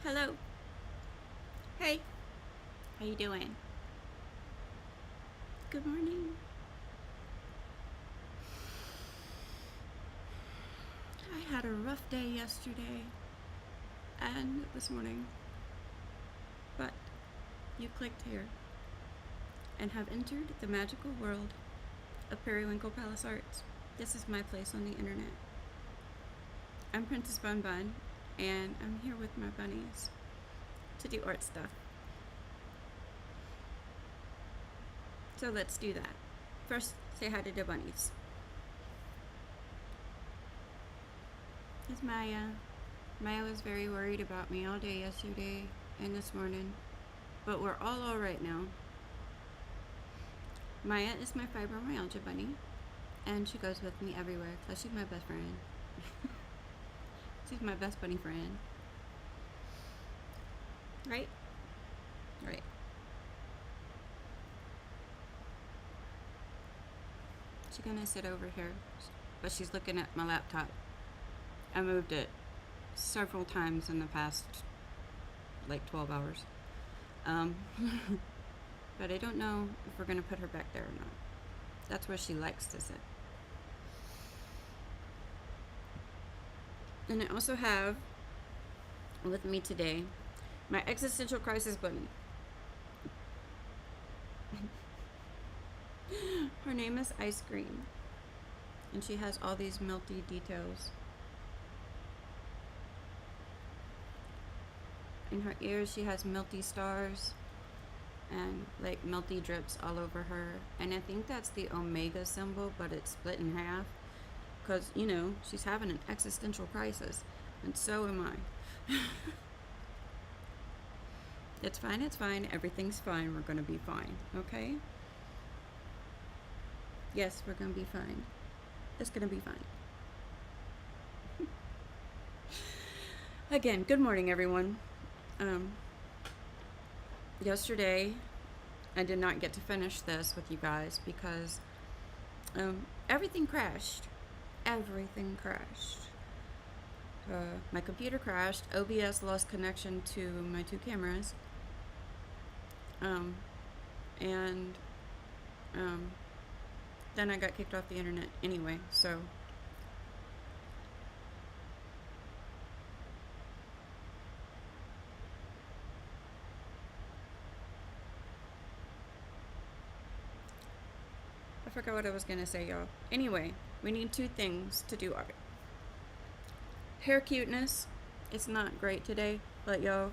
Hello. Hey. How you doing? Good morning. I had a rough day yesterday and this morning, but you clicked here and have entered the magical world of Periwinkle Palace Arts. This is my place on the internet. I'm Princess Bun Bun, and I'm here with my bunnies to do art stuff. So let's do that. First, say hi to the bunnies. It's Maya. Maya was very worried about me all day yesterday and this morning, but we're all right now. Maya is my fibromyalgia bunny, and she goes with me everywhere because she's my best friend. She's my best bunny friend. Right? Right. She's gonna sit over here, but she's looking at my laptop. I moved it several times in the past, like 12 hours. But I don't know if we're gonna put her back there or not. That's where she likes to sit. And I also have with me today my existential crisis bunny. Her name is Iscream, and she has all these melty details. In her ears, she has melty stars and like melty drips all over her. And I think that's the omega symbol, but it's split in half because, you know, she's having an existential crisis, and so am I. It's fine, it's fine, everything's fine, we're gonna be fine, okay? Yes, we're gonna be fine. It's gonna be fine. Again, good morning, everyone. Yesterday, I did not get to finish this with you guys because everything crashed. Everything crashed. My computer crashed. OBS lost connection to my two cameras. And then I got kicked off the internet anyway, so I forgot what I was gonna say, y'all. Anyway, we need two things to do art. Hair cuteness. It's not great today, but y'all,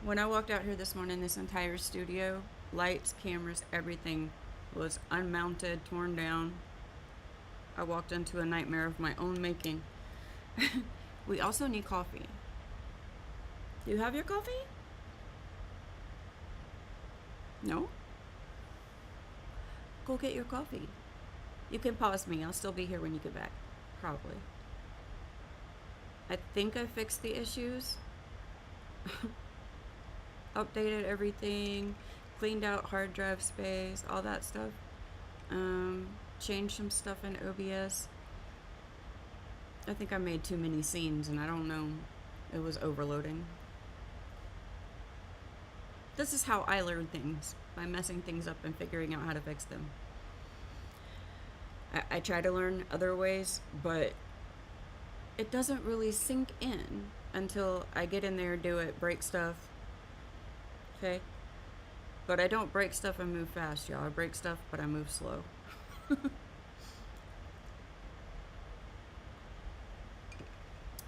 when I walked out here this morning, this entire studio, lights, cameras, everything was unmounted, torn down. I walked into a nightmare of my own making. We also need coffee. Do you have your coffee? No? Go get your coffee. You can pause me. I'll still be here when you get back. Probably. I think I fixed the issues. Updated everything. Cleaned out hard drive space. All that stuff. Changed some stuff in OBS. I think I made too many scenes and I don't know. It was overloading. This is how I learn things, by messing things up and figuring out how to fix them. I try to learn other ways, but it doesn't really sink in until I get in there, do it, break stuff. Okay? But I don't break stuff and move fast, y'all. I break stuff, but I move slow.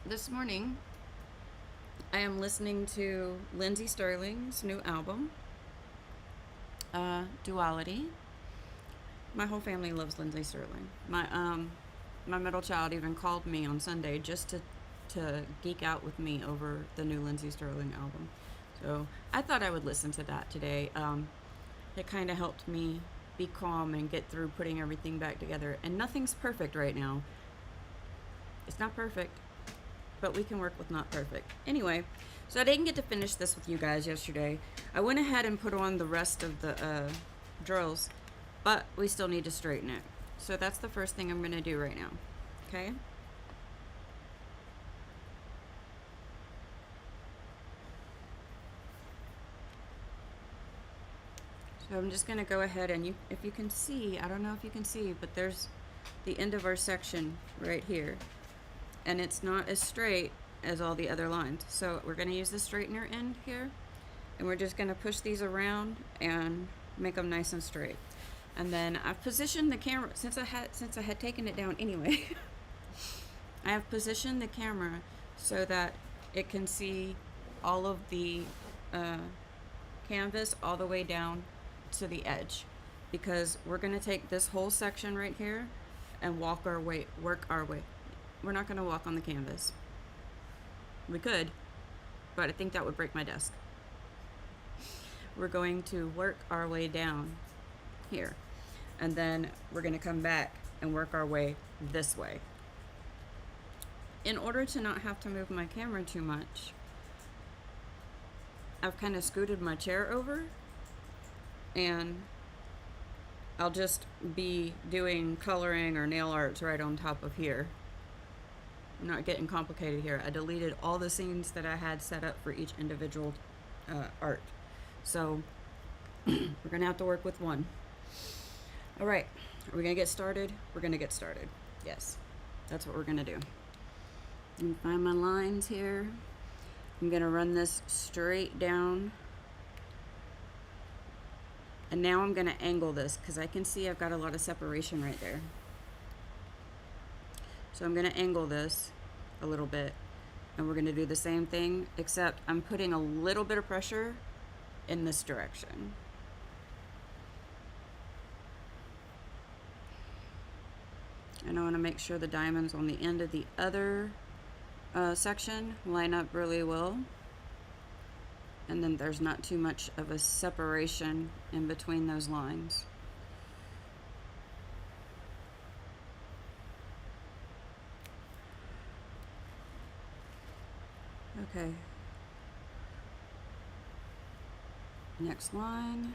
This morning, I am listening to Lindsey Sterling's new album, Duality. My whole family loves Lindsey Sterling. My middle child even called me on Sunday just to geek out with me over the new Lindsey Sterling album. So I thought I would listen to that today. It kind of helped me be calm and get through putting everything back together. And nothing's perfect right now. It's not perfect, but we can work with not perfect. Anyway, so I didn't get to finish this with you guys yesterday. I went ahead and put on the rest of the drills, but we still need to straighten it. So that's the first thing I'm going to do right now. Okay? So I'm just going to go ahead and if you can see, I don't know if you can see, but there's the end of our section right here. And it's not as straight as all the other lines. So we're going to use the straightener end here, and we're just going to push these around and make them nice and straight. And then I've positioned the camera, since I had taken it down anyway, I have positioned the camera so that it can see all of the canvas all the way down to the edge, because we're going to take this whole section right here and work our way. We're not going to walk on the canvas. We could, but I think that would break my desk. We're going to work our way down here, and then we're going to come back and work our way this way. In order to not have to move my camera too much, I've kind of scooted my chair over, and I'll just be doing coloring or nail arts right on top of here. I'm not getting complicated here. I deleted all the scenes that I had set up for each individual art. So we're gonna have to work with one. All right, are we gonna get started? We're gonna get started. Yes, that's what we're gonna do. Let me find my lines here. I'm gonna run this straight down. And now I'm gonna angle this because I can see I've got a lot of separation right there. So I'm gonna angle this a little bit, and we're gonna do the same thing, except I'm putting a little bit of pressure in this direction. And I wanna make sure the diamonds on the end of the other section line up really well. And then there's not too much of a separation in between those lines. Okay. Next line.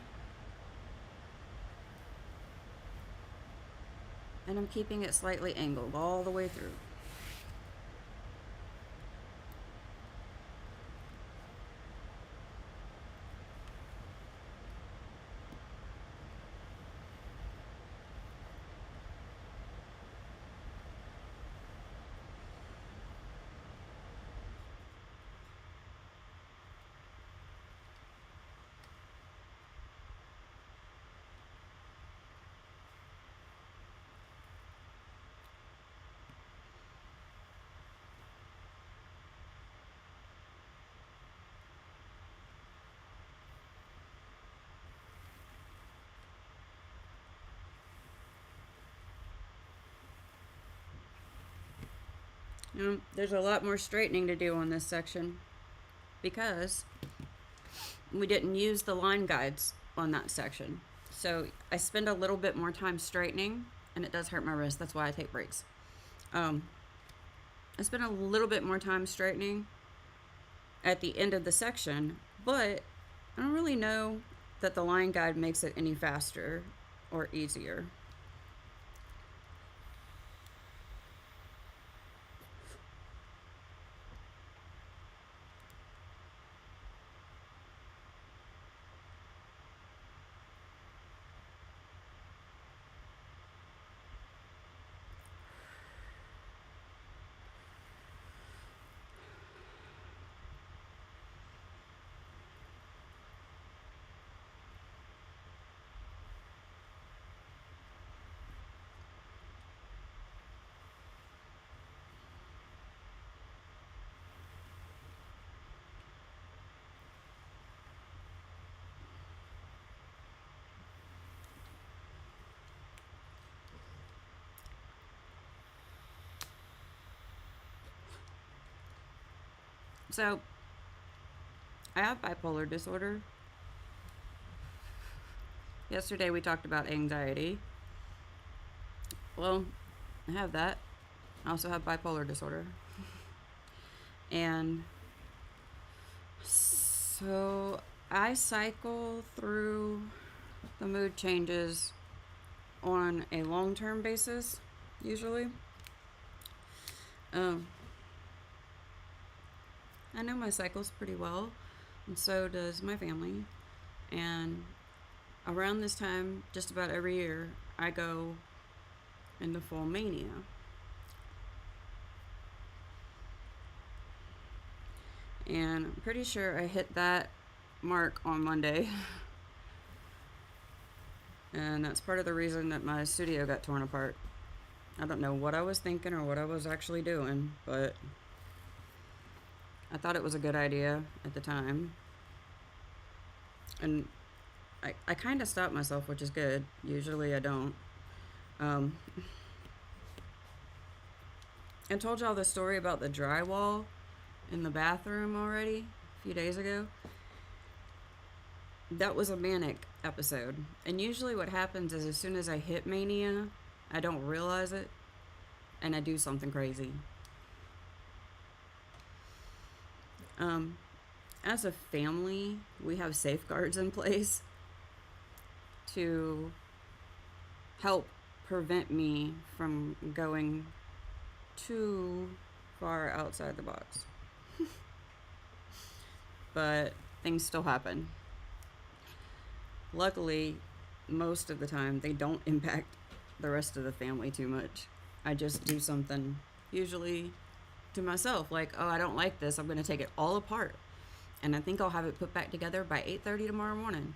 And I'm keeping it slightly angled all the way through. There's a lot more straightening to do on this section because we didn't use the line guides on that section. So I spend a little bit more time straightening, and it does hurt my wrist. That's why I take breaks. I spend a little bit more time straightening at the end of the section, but I don't really know that the line guide makes it any faster or easier. So, I have bipolar disorder. Yesterday we talked about anxiety. Well, I have that. I also have bipolar disorder. And so I cycle through the mood changes on a long-term basis, usually. I know my cycles pretty well, and so does my family. And around this time, just about every year, I go into full mania. And I'm pretty sure I hit that mark on Monday. And that's part of the reason that my studio got torn apart. I don't know what I was thinking or what I was actually doing, but I thought it was a good idea at the time. And I kind of stopped myself, which is good. Usually I don't. Um, I told y'all the story about the drywall in the bathroom already a few days ago. That was a manic episode. And usually what happens is as soon as I hit mania, I don't realize it and I do something crazy. As a family, we have safeguards in place to help prevent me from going too far outside the box. But things still happen. Luckily, most of the time, they don't impact the rest of the family too much. I just do something, usually to myself, like, oh, I don't like this. I'm going to take it all apart. And I think I'll have it put back together by 8:30 tomorrow morning.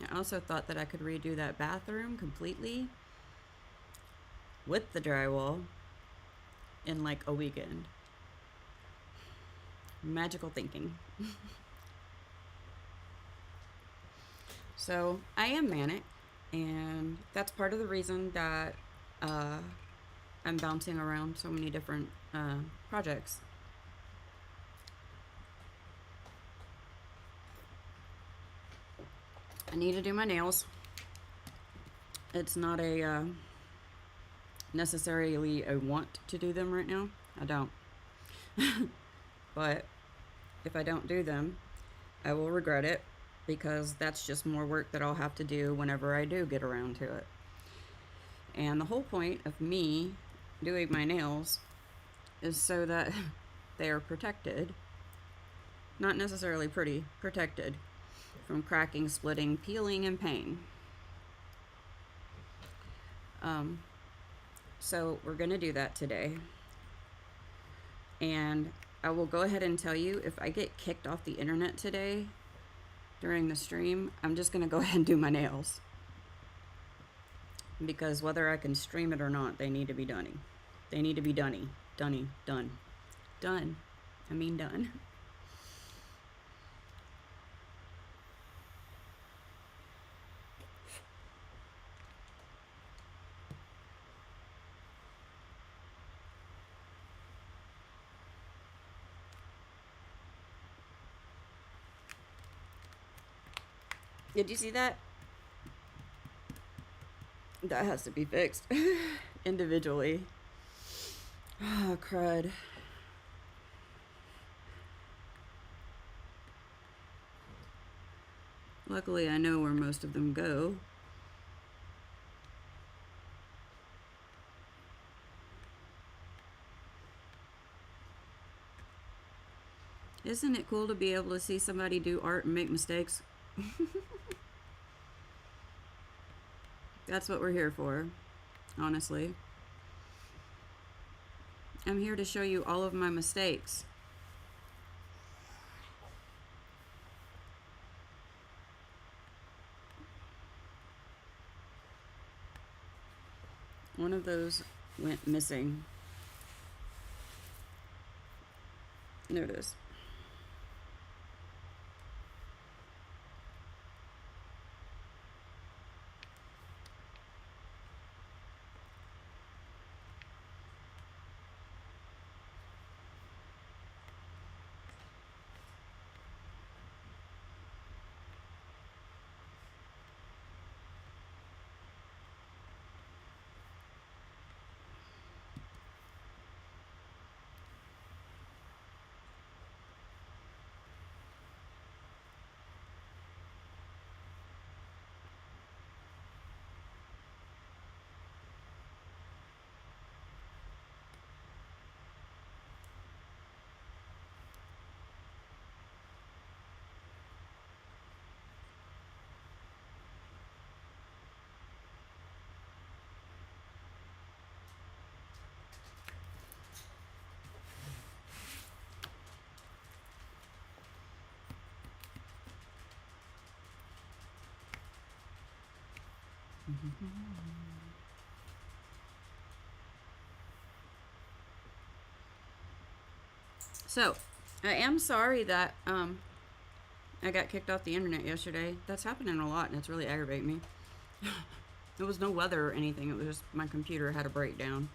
I also thought that I could redo that bathroom completely with the drywall in like a weekend. Magical thinking. So I am manic, and that's part of the reason that I'm bouncing around so many different projects. I need to do my nails. It's not a necessarily a want to do them right now. I don't. But if I don't do them, I will regret it, because that's just more work that I'll have to do whenever I do get around to it. And the whole point of me doing my nails is so that they are protected, not necessarily pretty, protected from cracking, splitting, peeling, and pain. So we're gonna do that today. And I will go ahead and tell you, if I get kicked off the internet today during the stream, I'm just gonna go ahead and do my nails. Because whether I can stream it or not, they need to be done. They need to be done. Done. I mean done. Did you see that? That has to be fixed individually. Oh, crud. Luckily, I know where most of them go. Isn't it cool to be able to see somebody do art and make mistakes? That's what we're here for, honestly. I'm here to show you all of my mistakes. One of those went missing. There it is. So, I am sorry that I got kicked off the internet yesterday. That's happening a lot, and it's really aggravating me. There was no weather or anything. It was just my computer had a breakdown.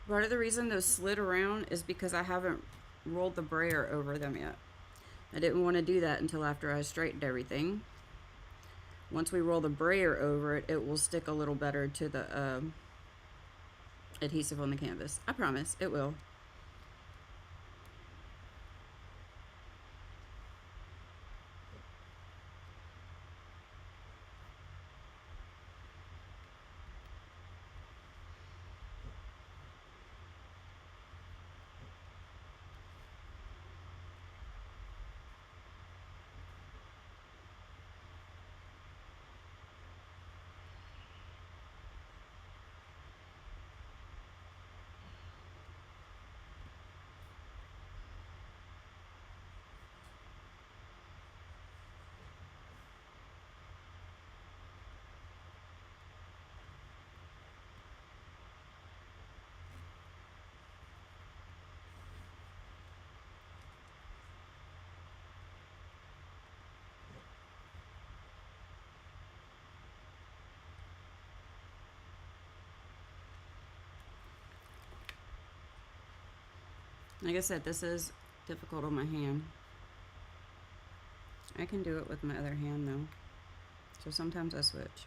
Part of the reason those slid around is because I haven't rolled the brayer over them yet. I didn't want to do that until after I straightened everything. Once we roll the brayer over it, it will stick a little better to the adhesive on the canvas. I promise, it will. Like I said, this is difficult on my hand. I can do it with my other hand though. So sometimes I switch.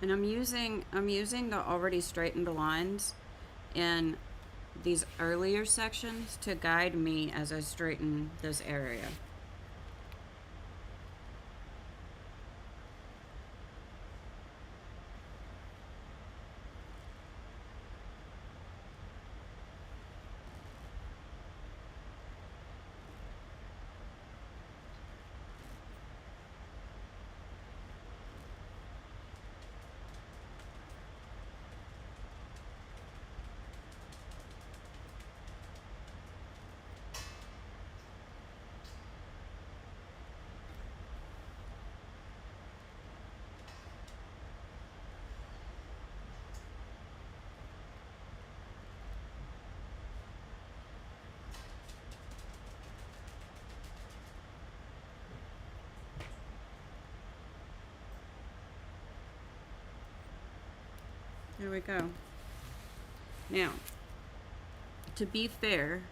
And I'm using the already straightened lines in these earlier sections to guide me as I straighten this area. There we go. Now, to be fair,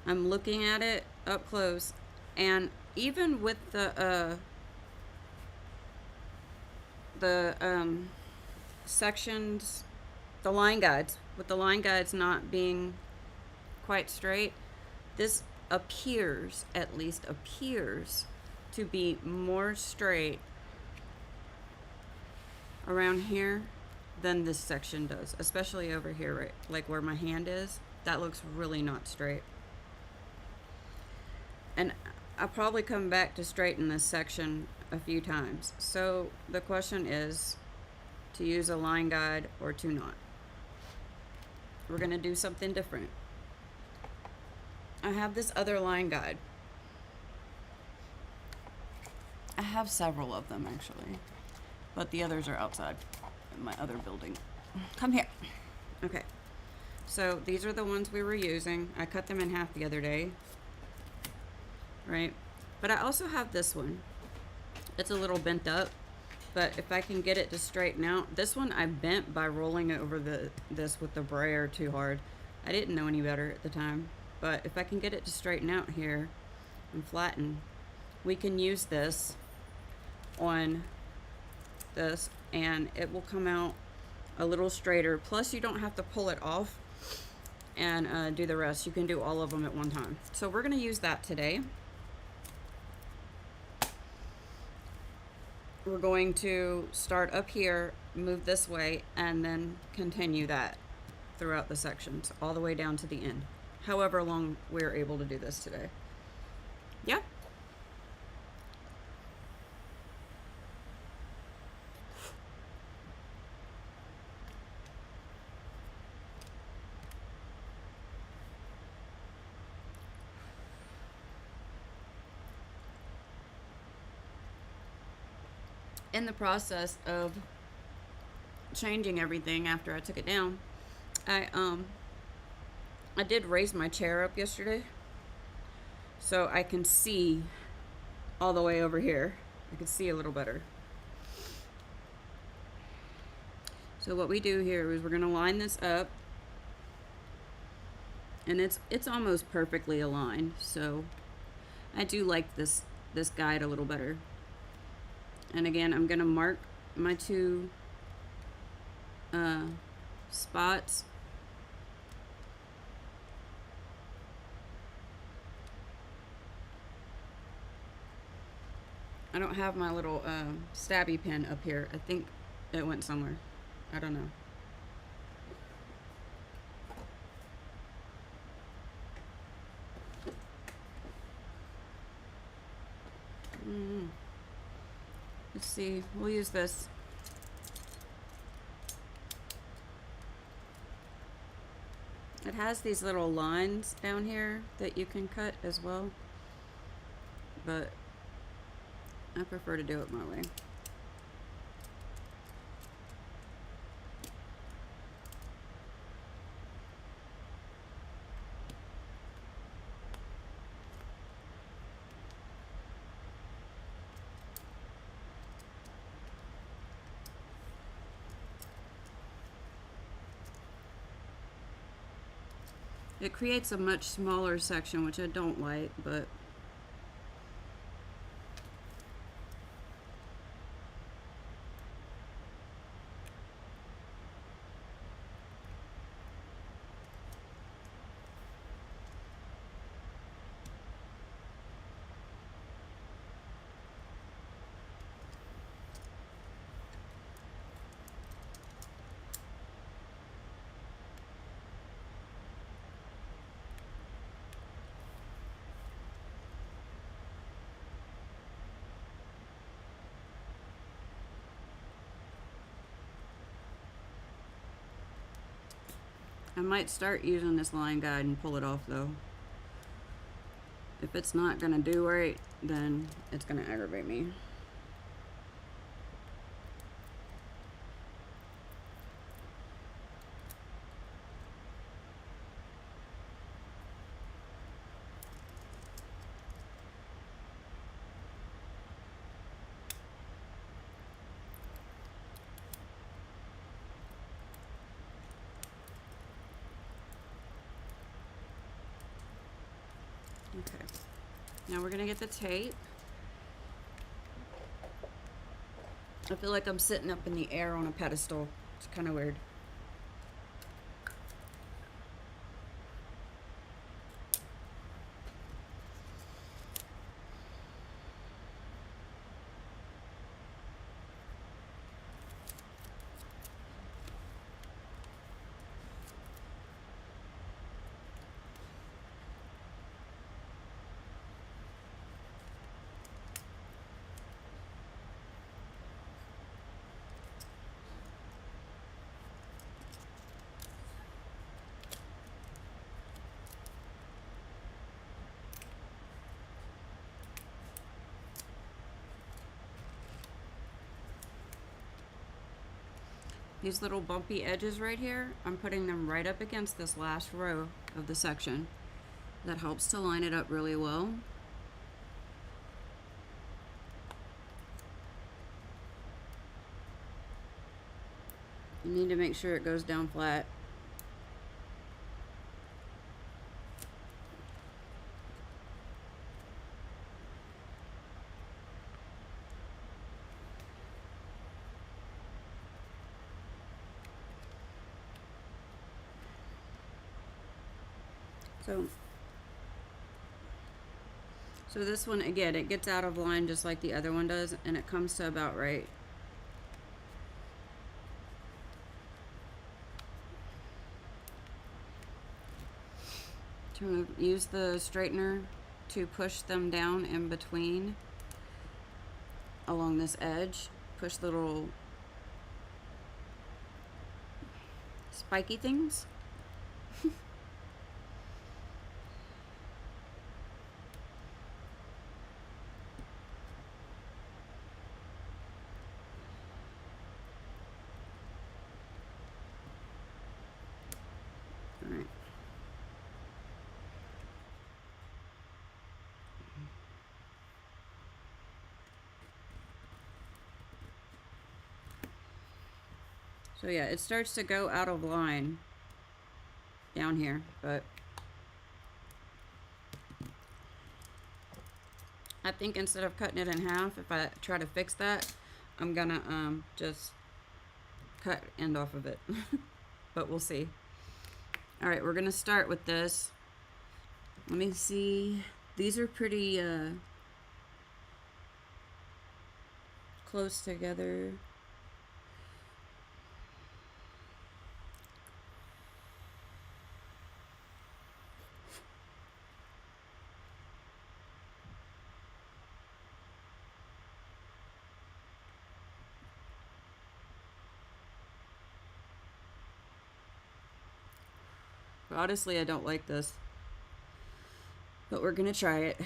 I'm looking at it up close, and even with the sections, the line guides, with the line guides not being quite straight, this appears, at least appears, to be more straight around here than this section does, especially over here, right, like where my hand is. That looks really not straight. And I'll probably come back to straighten this section a few times. So the question is to use a line guide or to not. We're gonna do something different. I have this other line guide. I have several of them actually, but the others are outside in my other building. Come here. Okay, so these are the ones we were using. I cut them in half the other day, right? But I also have this one. It's a little bent up, but if I can get it to straighten out, this one I bent by rolling over this with the brayer too hard. I didn't know any better at the time, but if I can get it to straighten out here and flatten, we can use this on this and it will come out a little straighter. Plus you don't have to pull it off and do the rest. You can do all of them at one time. So we're gonna use that today. We're going to start up here, move this way, and then continue that throughout the sections, all the way down to the end. However long we're able to do this today. Yeah? In the process of changing everything after I took it down, I did raise my chair up yesterday so I can see all the way over here. I can see a little better. So what we do here is we're gonna line this up, and it's almost perfectly aligned, so I do like this guide a little better. And again, I'm gonna mark my two spots. I don't have my little stabby pin up here. I think it went somewhere. I don't know. Let's see, we'll use this. It has these little lines down here that you can cut as well, but I prefer to do it my way. It creates a much smaller section, which I don't like, but I might start using this line guide and pull it off though. If it's not gonna do right, then it's gonna aggravate me. Okay, now we're gonna get the tape. I feel like I'm sitting up in the air on a pedestal. It's kind of weird. These little bumpy edges right here, I'm putting them right up against this last row of the section. That helps to line it up really well. You need to make sure it goes down flat. So this one, again, it gets out of line just like the other one does, and it comes to about right. To use the straightener to push them down in between along this edge. Push little spiky things. So yeah, it starts to go out of line down here, but I think instead of cutting it in half, if I try to fix that, I'm gonna just cut end off of it. But we'll see. All right, we're gonna start with this. Let me see. These are pretty close together. Honestly, I don't like this, but we're gonna try it.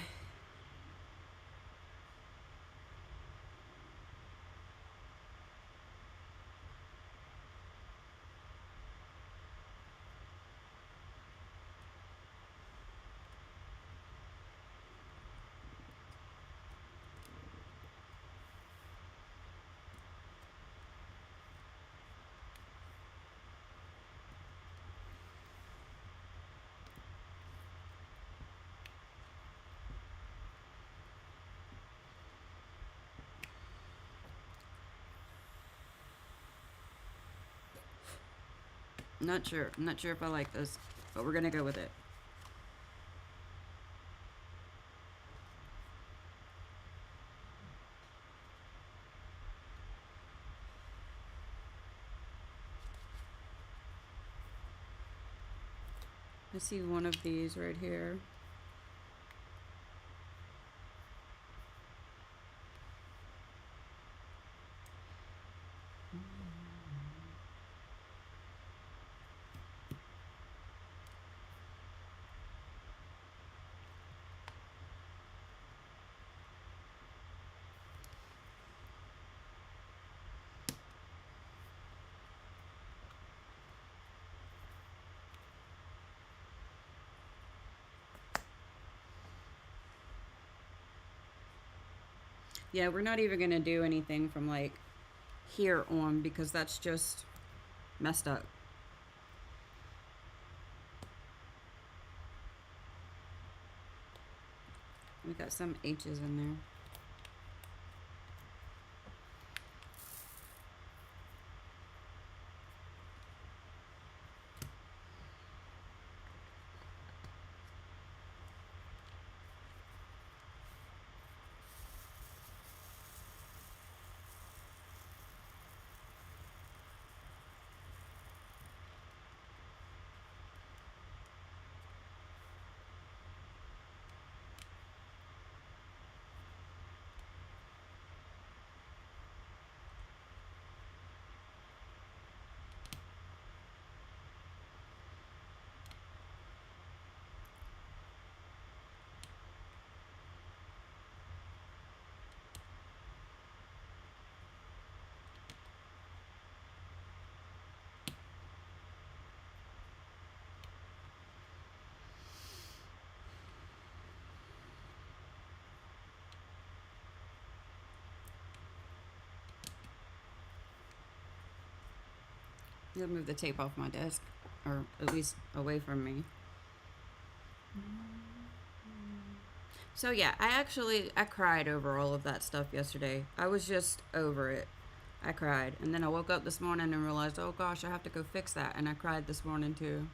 Not sure. I'm not sure if I like this, but we're gonna go with it. I see one of these right here. Yeah, we're not even gonna do anything from like here on because that's just messed up. We got some H's in there. You'll move the tape off my desk, or at least away from me. So yeah, I cried over all of that stuff yesterday. I was just over it. I cried, and then I woke up this morning and realized, oh gosh, I have to go fix that, and I cried this morning too.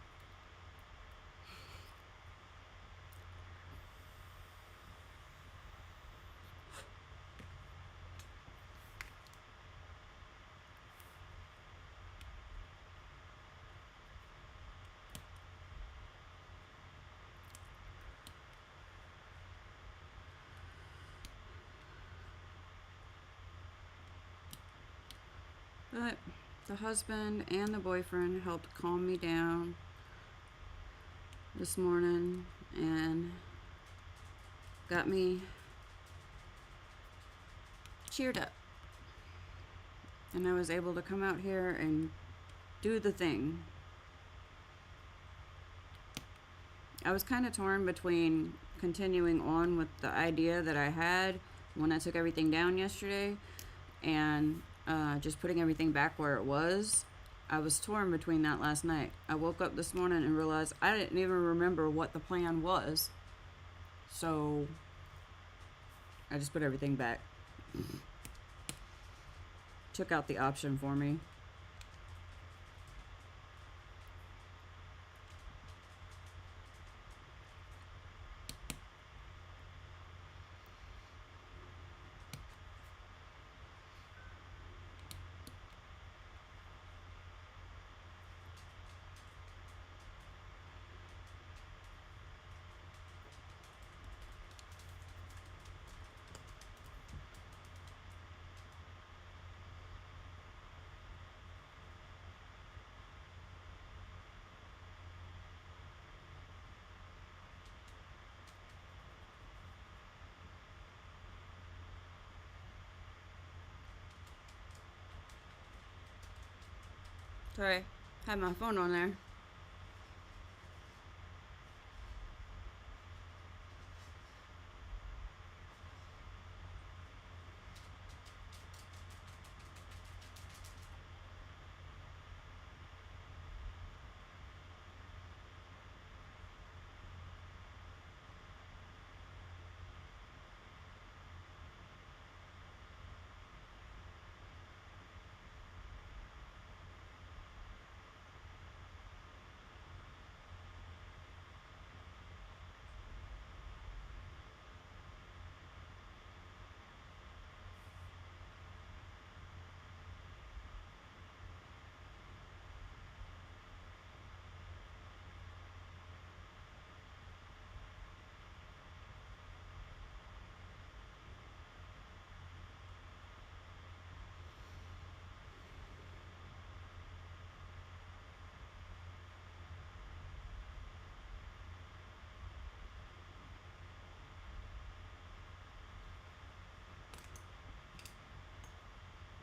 But the husband and the boyfriend helped calm me down this morning and got me cheered up. And I was able to come out here and do the thing. I was kind of torn between continuing on with the idea that I had when I took everything down yesterday and just putting everything back where it was. I was torn between that last night. I woke up this morning and realized I didn't even remember what the plan was. So I just put everything back. Took out the option for me. Sorry, had my phone on there.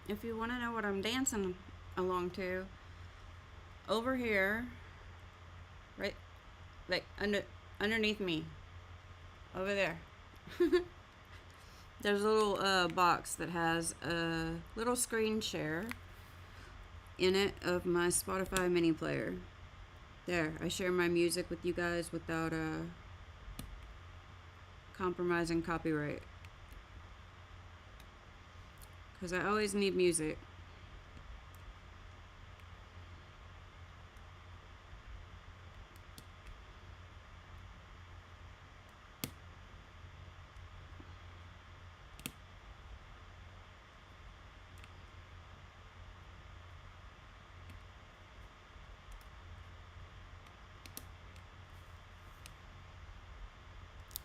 If you want to know what I'm dancing along to, over here, right, like underneath me, over there. There's a little box that has a little screen share in it of my Spotify mini player. There, I share my music with you guys without compromising copyright. Because I always need music.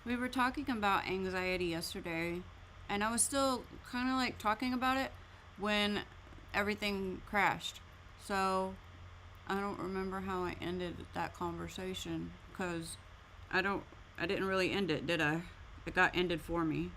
We were talking about anxiety yesterday, and I was still kind of like talking about it when everything crashed. So I don't remember how I ended that conversation because I didn't really end it, did I? It got ended for me.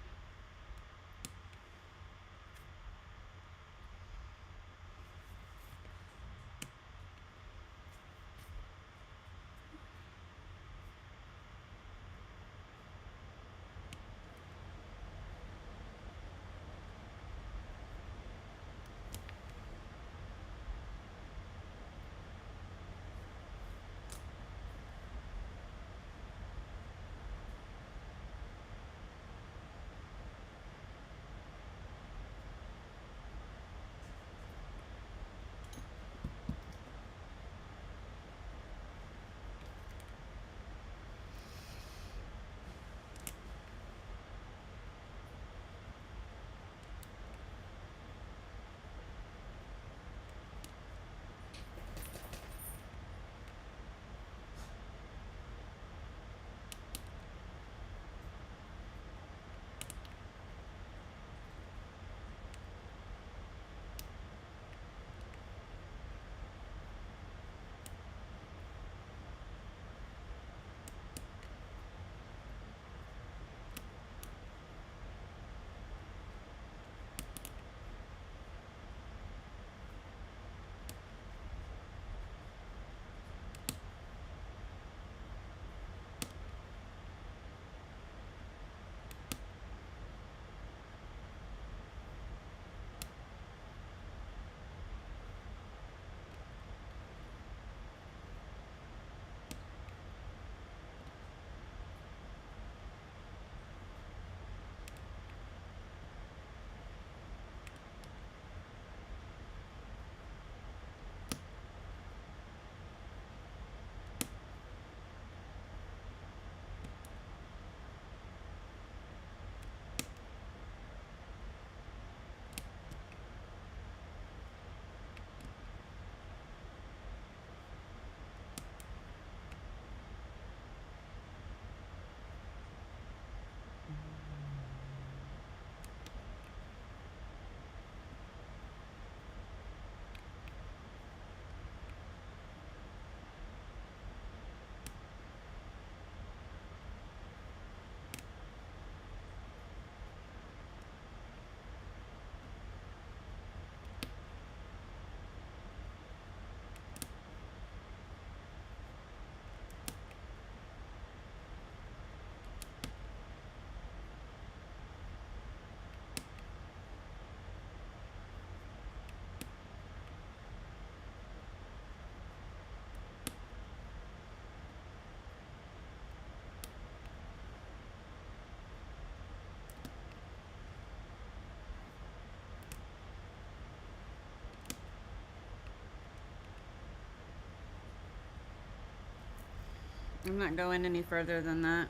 I'm not going any further than that.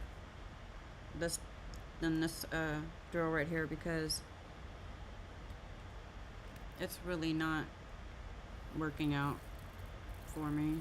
This than this drill right here because it's really not working out for me.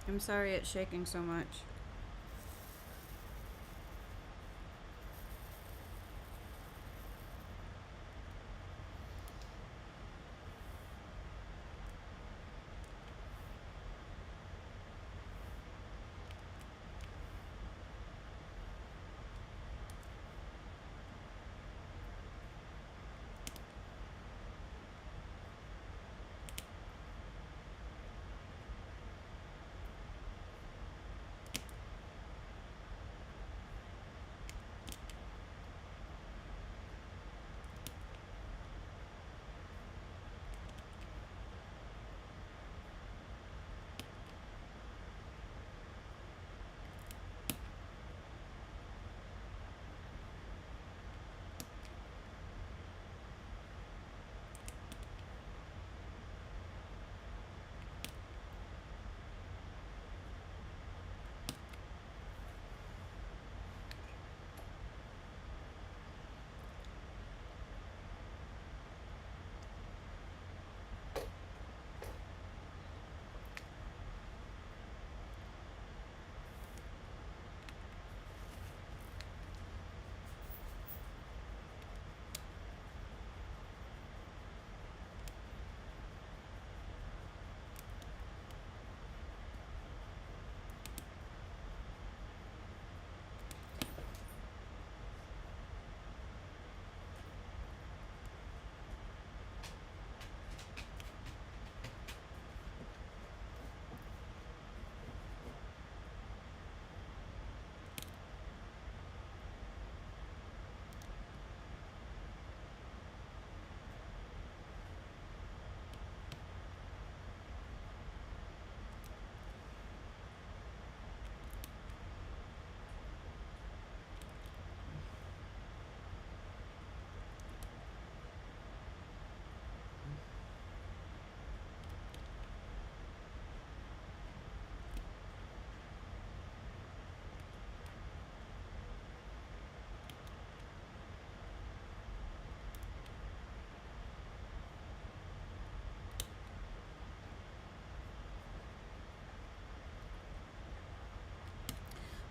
I'm sorry it's shaking so much.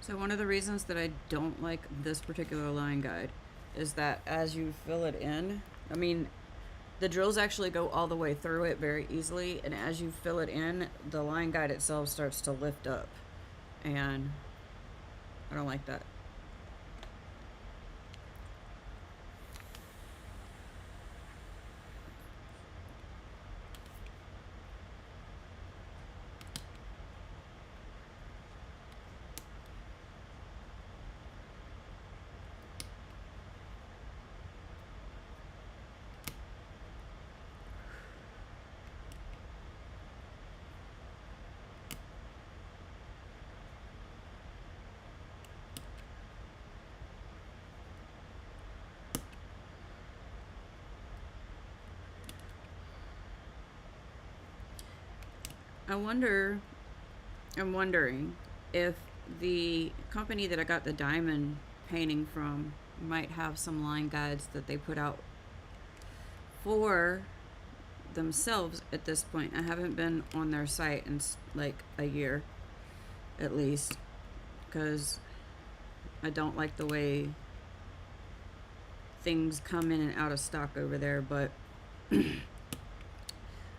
So one of the reasons that I don't like this particular line guide is that as you fill it in, I mean, the drills actually go all the way through it very easily, and as you fill it in, the line guide itself starts to lift up, and I don't like that. I wonder, I'm wondering if the company that I got the diamond painting from might have some line guides that they put out for themselves at this point. I haven't been on their site in like a year at least because I don't like the way things come in and out of stock over there, but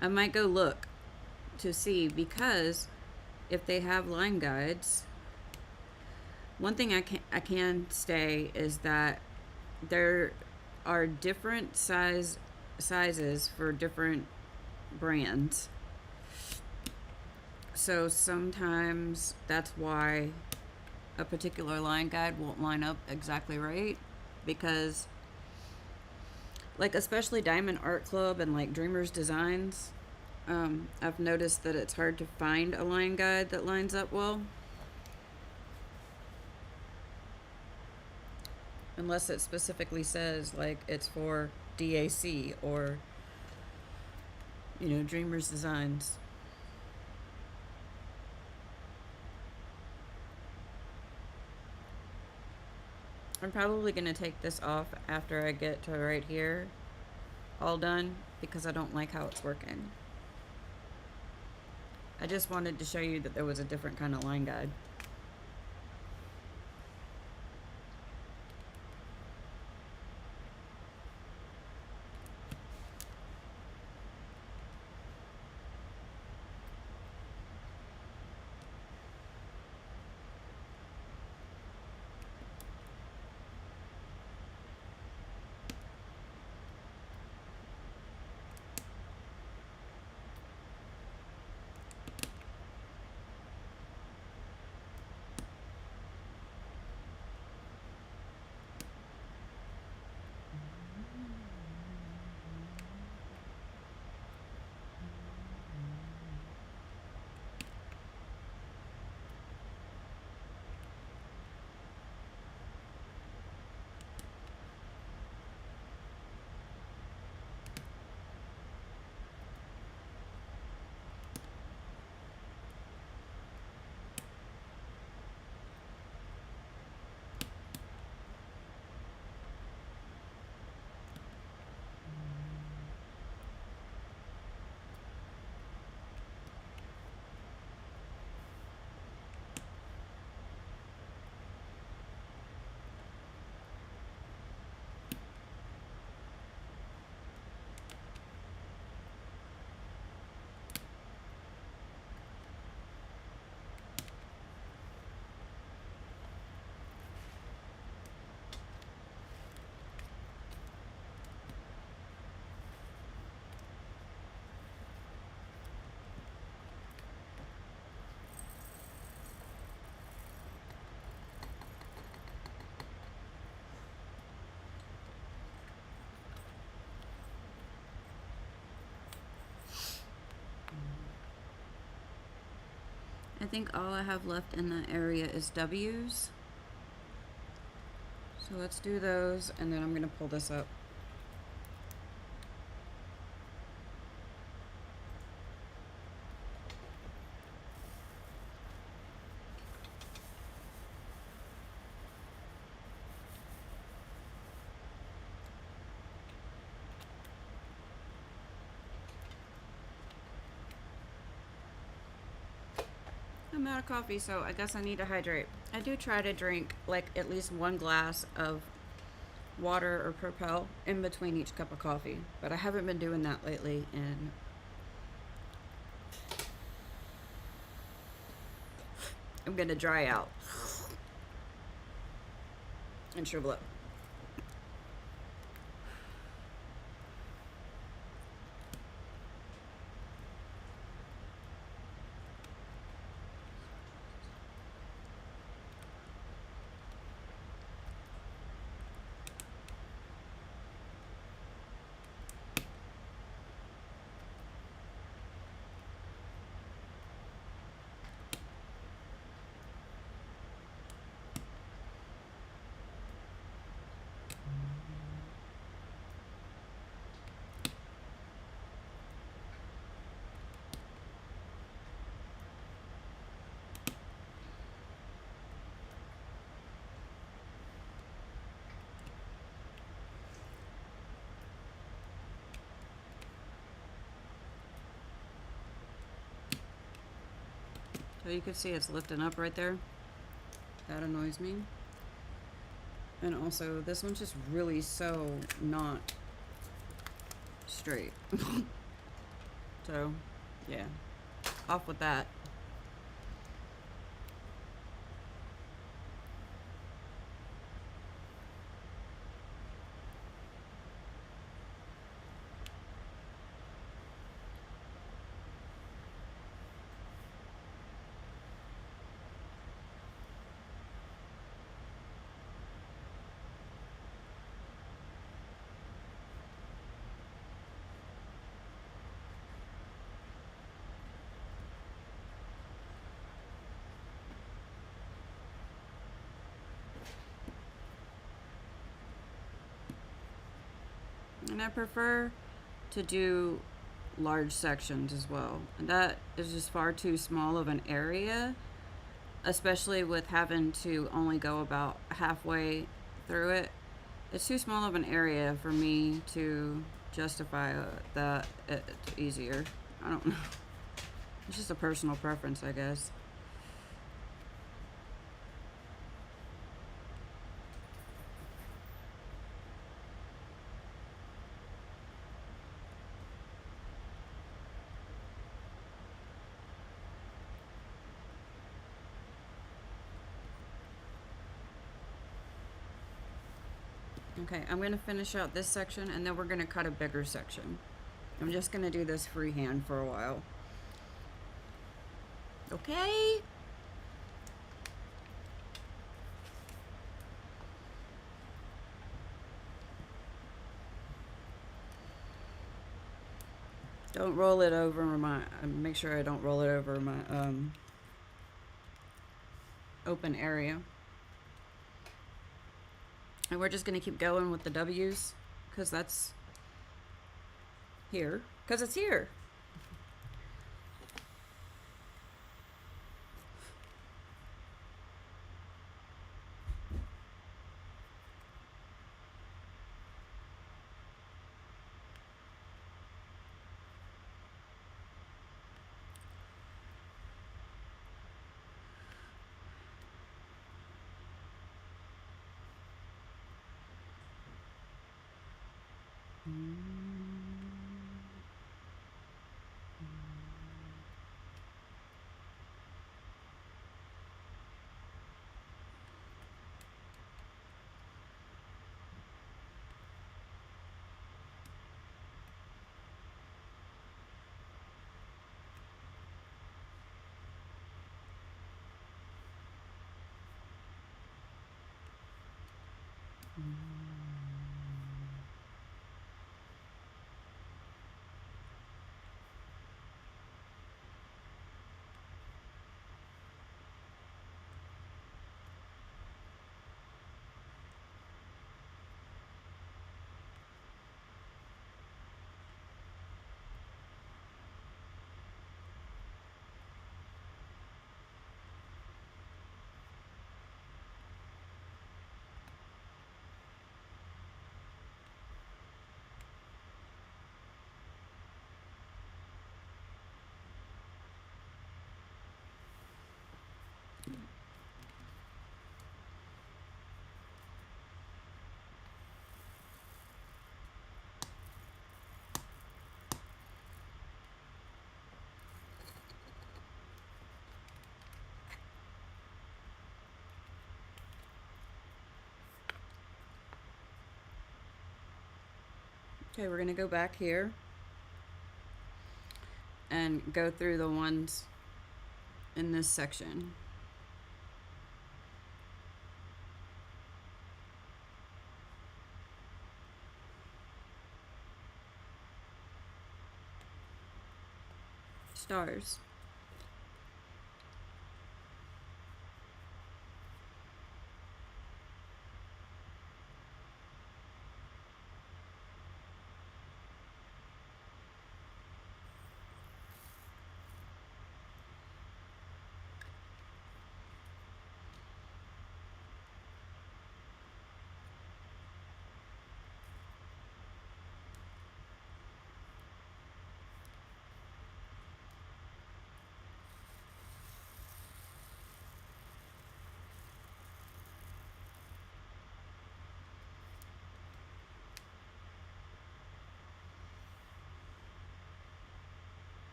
I might go look to see because if they have line guides, one thing I can say is that there are different sizes for different brands. So sometimes that's why a particular line guide won't line up exactly right, because like especially Diamond Art Club and like Dreamers Designs, I've noticed that it's hard to find a line guide that lines up well unless it specifically says like it's for DAC or Dreamers Designs. I'm probably going to take this off after I get to right here all done because I don't like how it's working. I just wanted to show you that there was a different kind of line guide. I think all I have left in that area is W's. So let's do those, and then I'm going to pull this up. I'm out of coffee, so I guess I need to hydrate. I do try to drink like at least one glass of water or Propel in between each cup of coffee, but I haven't been doing that lately, and I'm gonna dry out and shrivel up. So you can see it's lifting up right there. That annoys me. And also, this one's just really so not straight. So, yeah. Off with that. And I prefer to do large sections as well. And that is just far too small of an area, especially with having to only go about halfway through it. It's too small of an area for me to justify that it's easier. I don't know. It's just a personal preference, I guess. Okay, I'm going to finish out this section and then we're going to cut a bigger section. I'm just going to do this freehand for a while. Okay? Don't roll it over my, make sure I don't roll it over my open area. And we're just going to keep going with the W's because that's here. Because it's here. Okay, we're going to go back here and go through the ones in this section. Stars.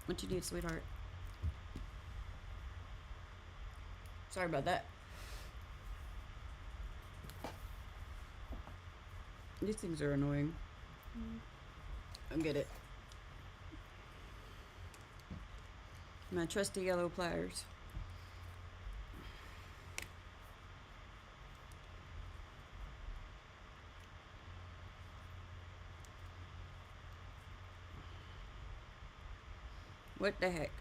What you need, sweetheart? Sorry about that. These things are annoying. I get it. My trusty yellow pliers. What the heck?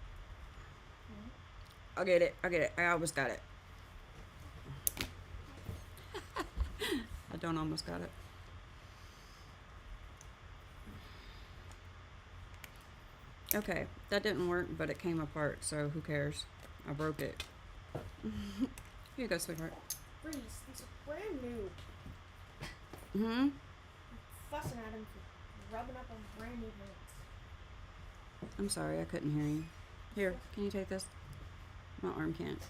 I get it. I get it. I almost got it. I don't almost got it. Okay, that didn't work, but it came apart, so who cares? I broke it. Here you go, sweetheart. Freeze, these are brand new. I'm Fussing at him for rubbing up on brand new hands. I'm sorry, I couldn't hear you. Here, can you take this? My arm can't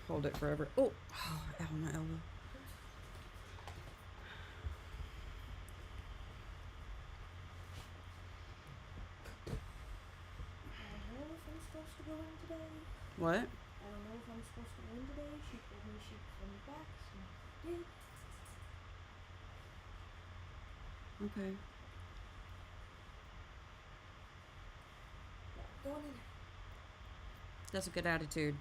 hold it forever. Oh, ow, my elbow. I don't know if I'm supposed to go in today. What? I don't know if I'm supposed to go in today. She told me she'd come back, so I did. Okay. Yeah, going in. That's a good attitude.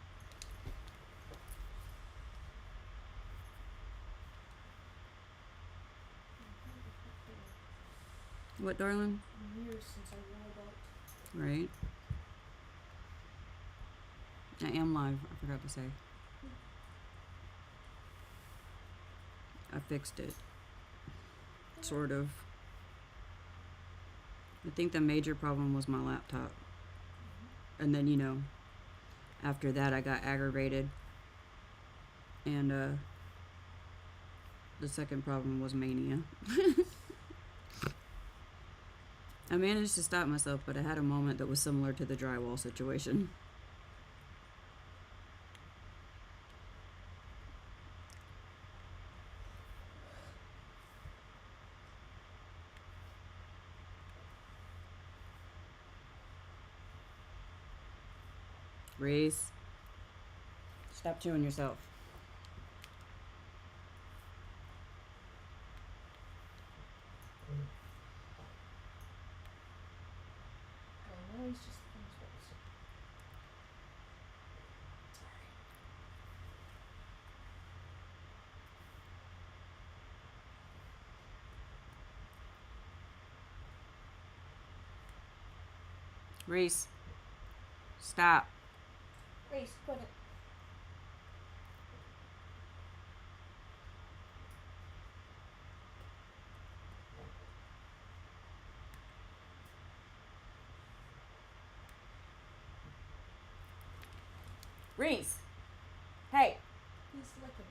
What, darling? Years since I rolled out. Right. I am live, I forgot to say. I fixed it. Sort of. I think the major problem was my laptop. And then, you know, after that I got aggravated. And the second problem was mania. I managed to stop myself, but I had a moment that was similar to the drywall situation. Reese, stop chewing yourself. Oh, no, he's just in space. Reese, stop. Reese, quit it. Reese, hey. He's licking.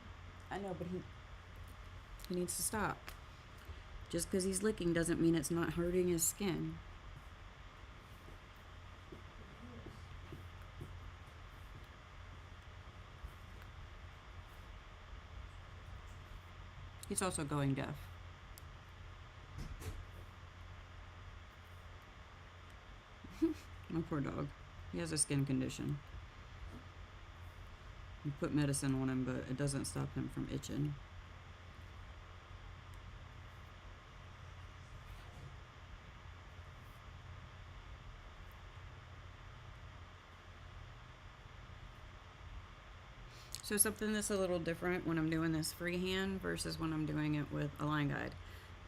I know, but he needs to stop. Just because he's licking doesn't mean it's not hurting his skin. He's also going deaf. My poor dog. He has a skin condition. You put medicine on him, but it doesn't stop him from itching. So something that's a little different when I'm doing this freehand versus when I'm doing it with a line guide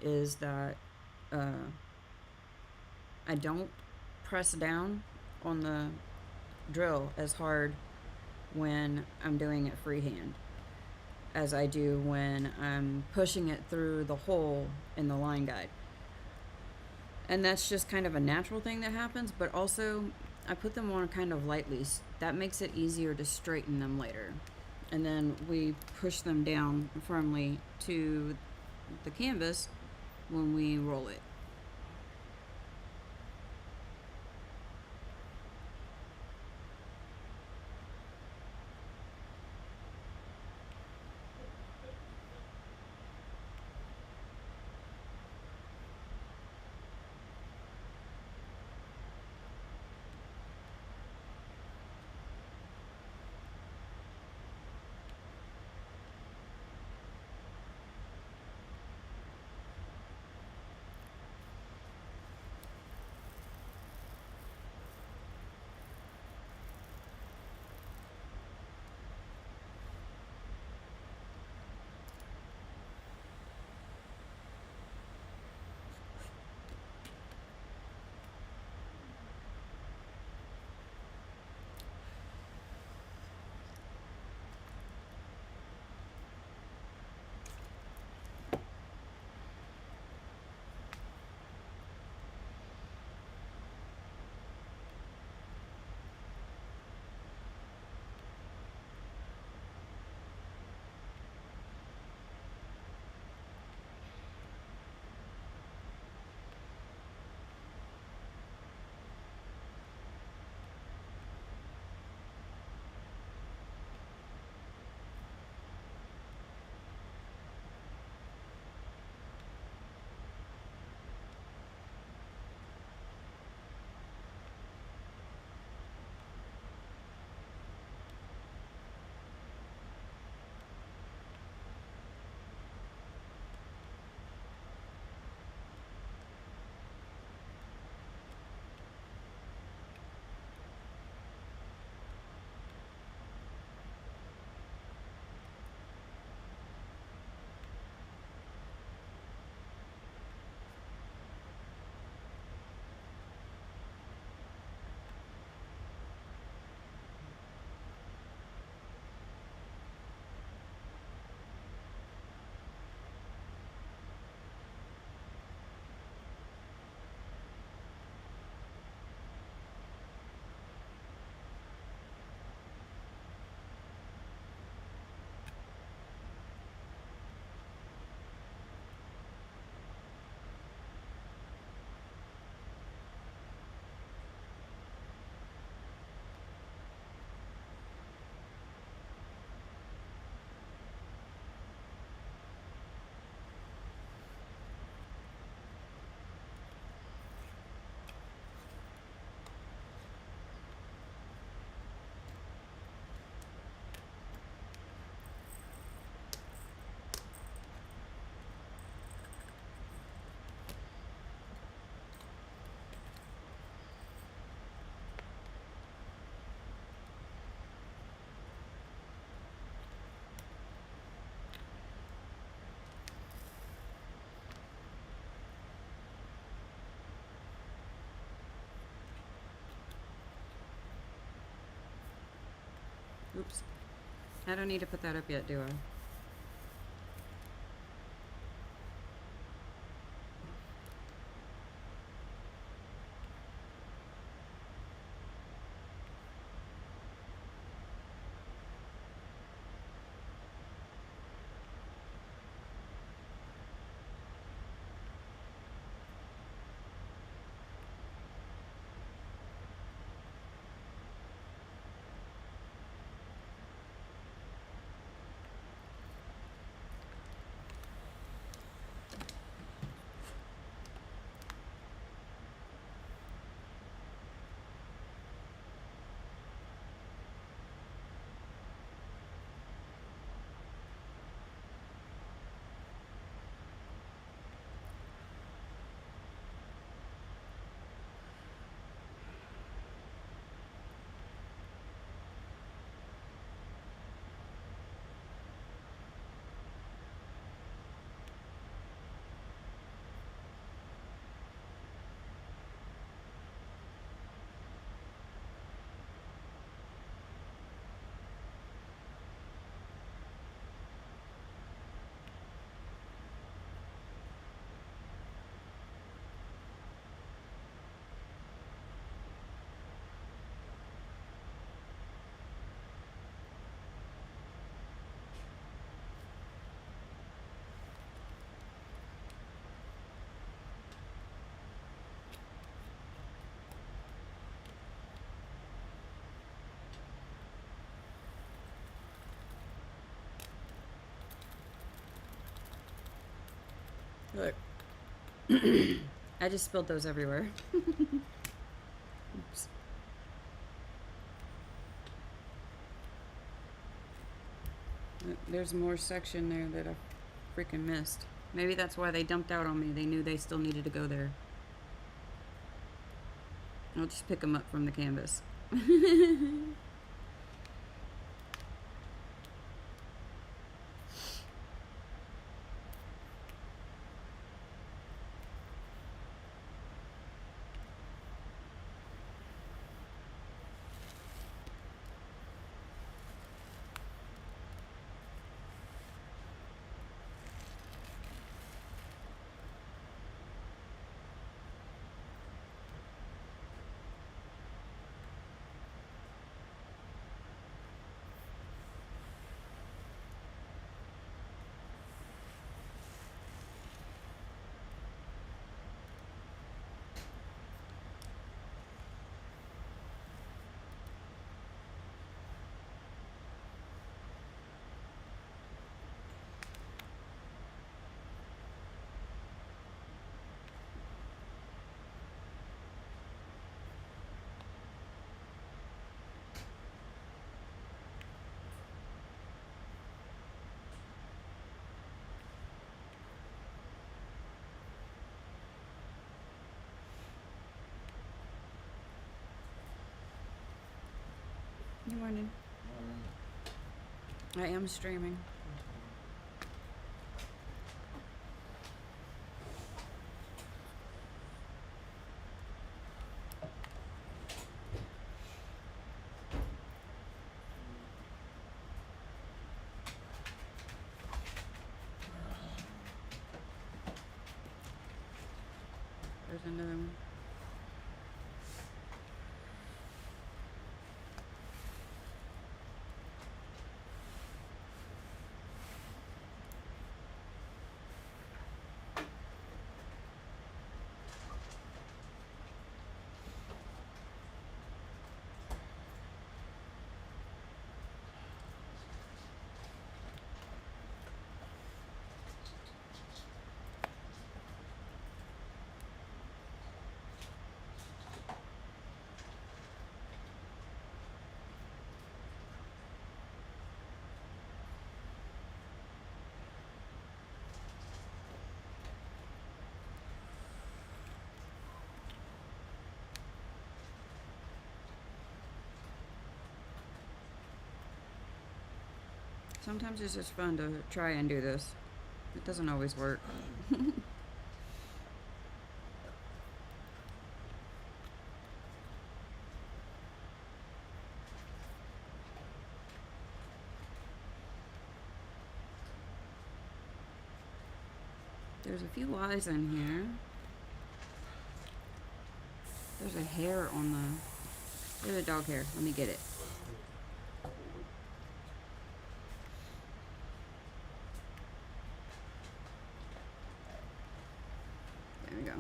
is that I don't press down on the drill as hard when I'm doing it freehand as I do when I'm pushing it through the hole in the line guide. And that's just kind of a natural thing that happens, but also I put them on kind of lightly. That makes it easier to straighten them later. And then we push them down firmly to the canvas when we roll it. Oops. I don't need to put that up yet, do I? Look. I just spilled those everywhere. Oops. Look, there's more section there that I freaking missed. Maybe that's why they dumped out on me. They knew they still needed to go there. I'll just pick them up from the canvas. Good morning. I am streaming. There's another one. Sometimes it's just fun to try and do this. It doesn't always work. There's a few Y's in here. There's a hair on the... There's a dog hair. Let me get it. There we go.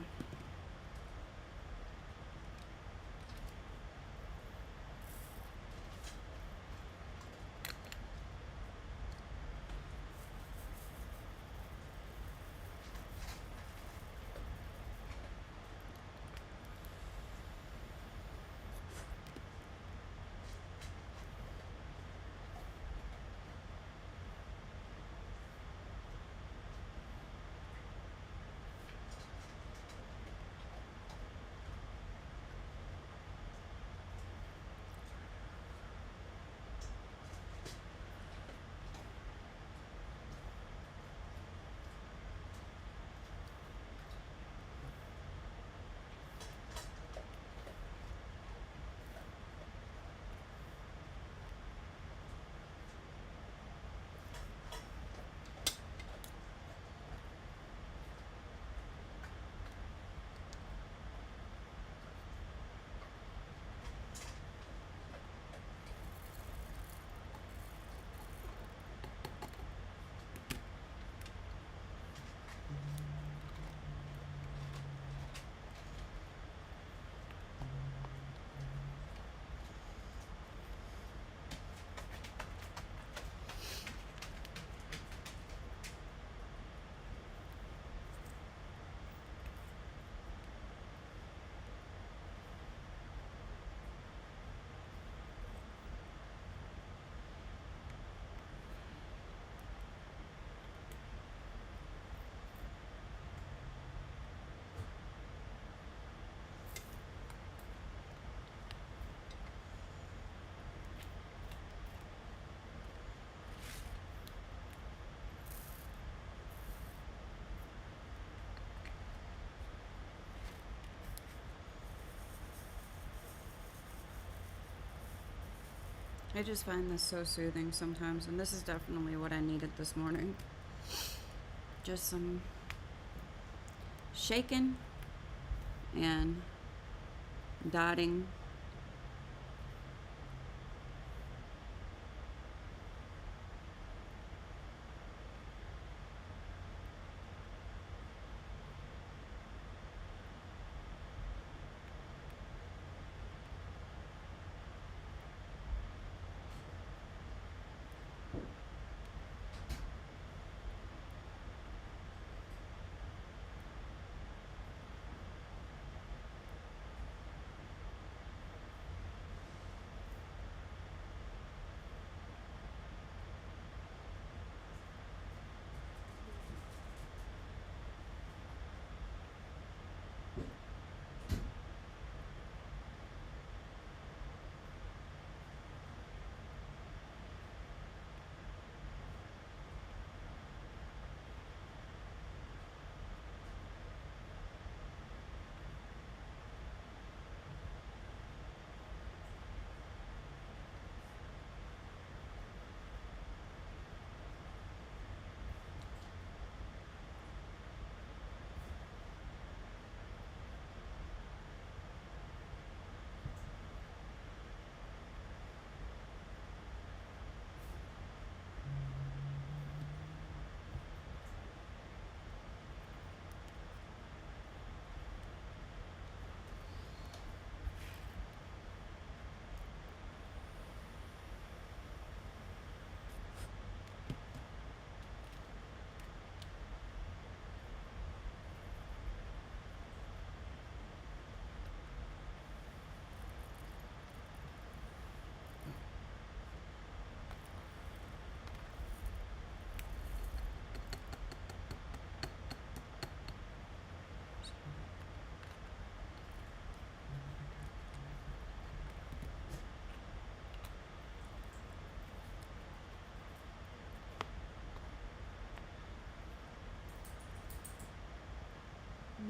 I just find this so soothing sometimes, and this is definitely what I needed this morning. Just some shaking and dotting.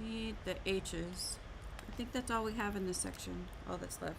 Need the H's. I think that's all we have in this section, all that's left.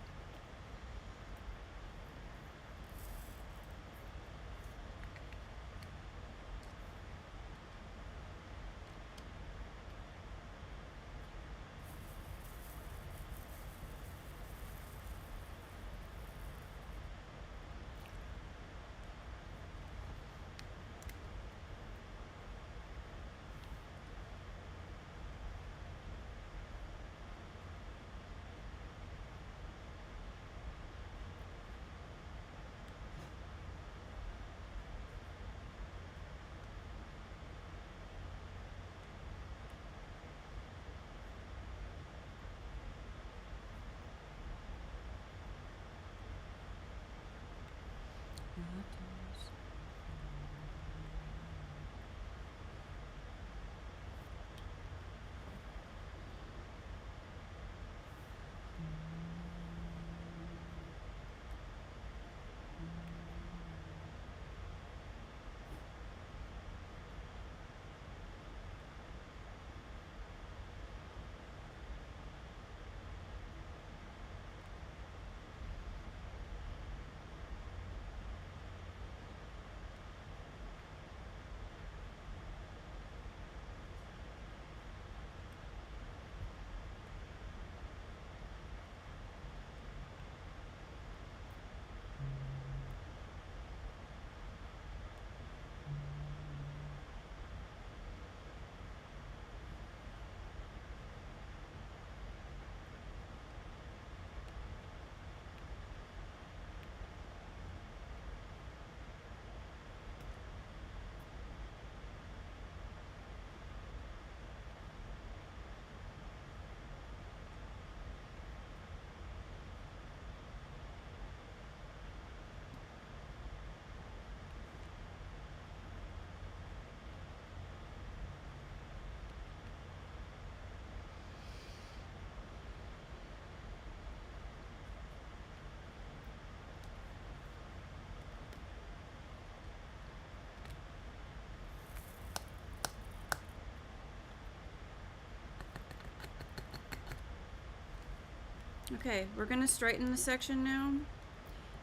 Okay, we're gonna straighten the section now.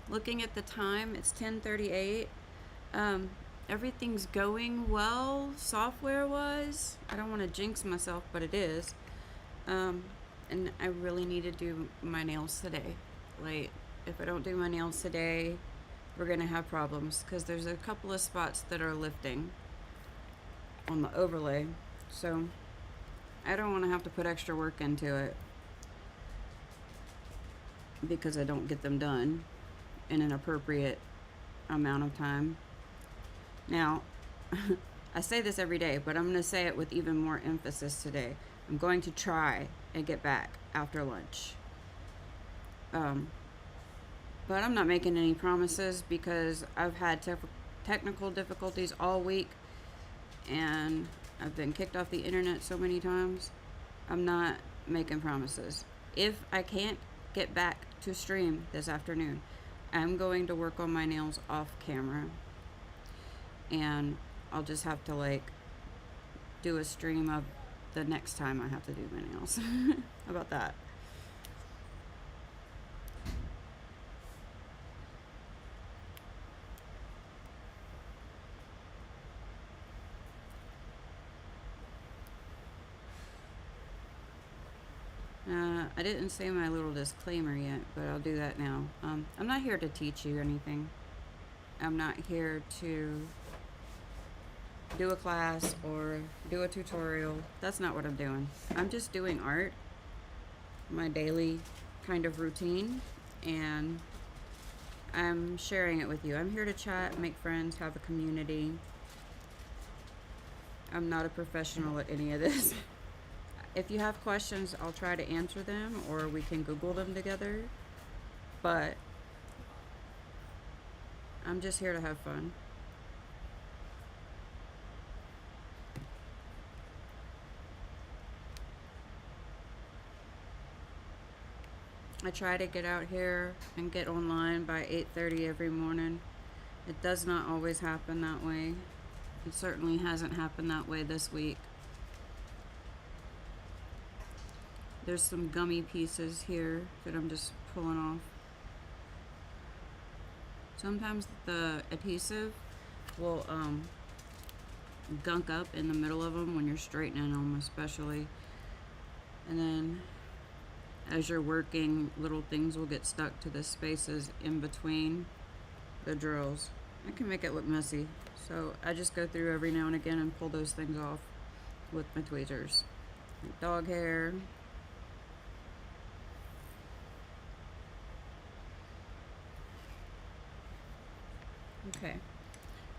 Looking at the time, it's 10:38. Everything's going well software-wise. I don't want to jinx myself, but it is. And I really need to do my nails today. Like, if I don't do my nails today, we're gonna have problems because there's a couple of spots that are lifting on the overlay. So I don't want to have to put extra work into it because I don't get them done in an appropriate amount of time. Now, I say this every day, but I'm going to say it with even more emphasis today. I'm going to try and get back after lunch. But I'm not making any promises because I've had technical difficulties all week and I've been kicked off the internet so many times. I'm not making promises. If I can't get back to stream this afternoon, I'm going to work on my nails off camera. And I'll just have to like do a stream of the next time I have to do my nails. How about that? I didn't say my little disclaimer yet, but I'll do that now. I'm not here to teach you anything. I'm not here to do a class or do a tutorial. That's not what I'm doing. I'm just doing art, my daily kind of routine, and I'm sharing it with you. I'm here to chat, make friends, have a community. I'm not a professional at any of this. If you have questions, I'll try to answer them, or we can Google them together. But I'm just here to have fun. I try to get out here and get online by 8:30 every morning. It does not always happen that way. It certainly hasn't happened that way this week. There's some gummy pieces here that I'm just pulling off. Sometimes the adhesive will gunk up in the middle of them when you're straightening them, especially. And then as you're working, little things will get stuck to the spaces in between the drills. It can make it look messy. So I just go through every now and again and pull those things off with my tweezers. Dog hair. Okay.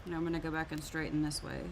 Now I'm going to go back and straighten this way.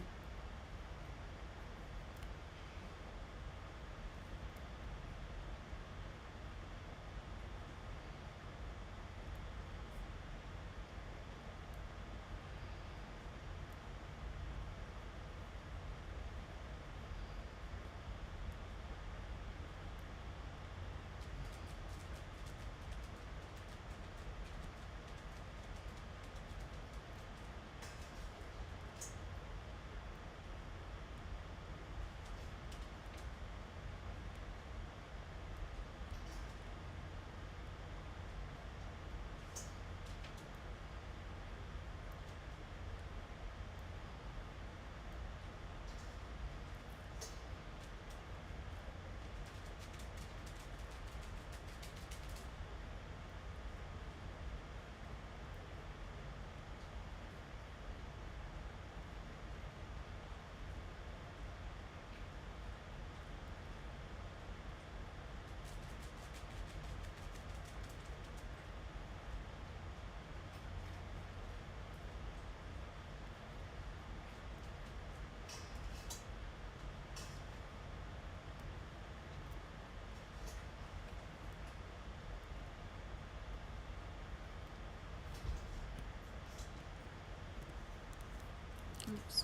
Oops.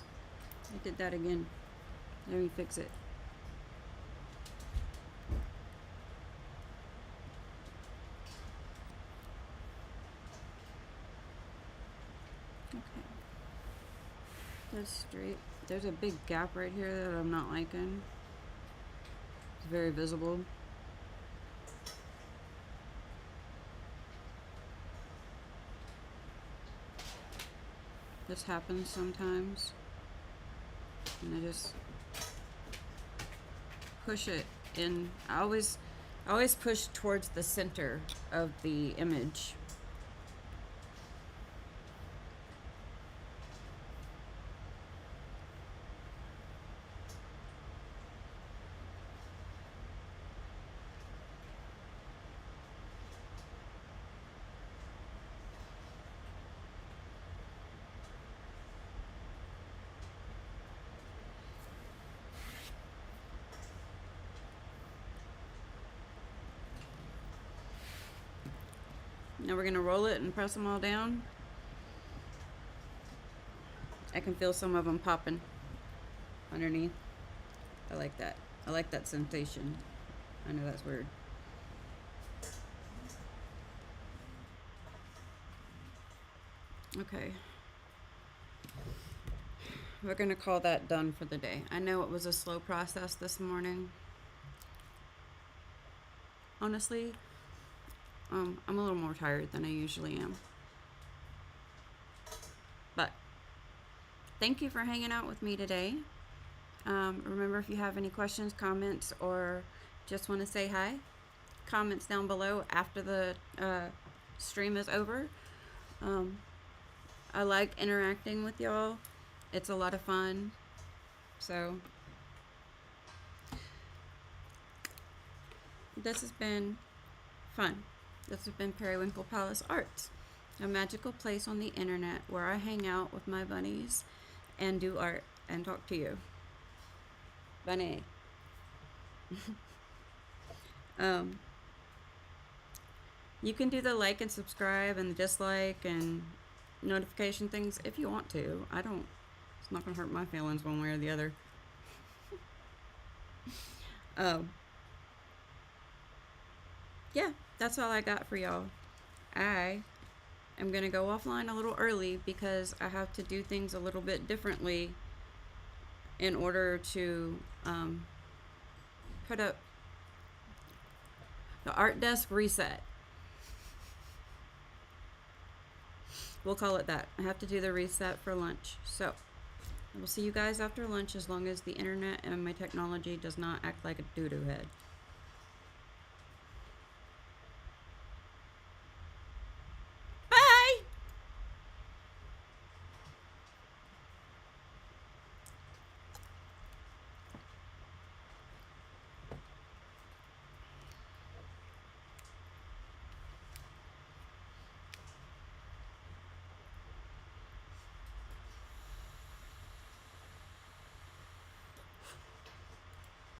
I did that again. Let me fix it. Okay. That's straight. There's a big gap right here that I'm not liking. It's very visible. This happens sometimes. And I just push it in. I always push towards the center of the image. Now we're gonna roll it and press them all down. I can feel some of them popping underneath. I like that. I like that sensation. I know that's weird. Okay. We're gonna call that done for the day. I know it was a slow process this morning. Honestly, I'm a little more tired than I usually am. But thank you for hanging out with me today. Remember, if you have any questions, comments, or just want to say hi, comments down below after the stream is over. I like interacting with y'all. It's a lot of fun. So this has been fun. This has been Periwinkle Palace Arts, a magical place on the internet where I hang out with my bunnies and do art and talk to you. Bunny. You can do the like and subscribe and dislike and notification things if you want to. It's not gonna hurt my feelings one way or the other. Yeah, that's all I got for y'all. I am gonna go offline a little early because I have to do things a little bit differently in order to put up the art desk reset. We'll call it that. I have to do the reset for lunch. So I will see you guys after lunch, as long as the internet and my technology does not act like a doo-doo head.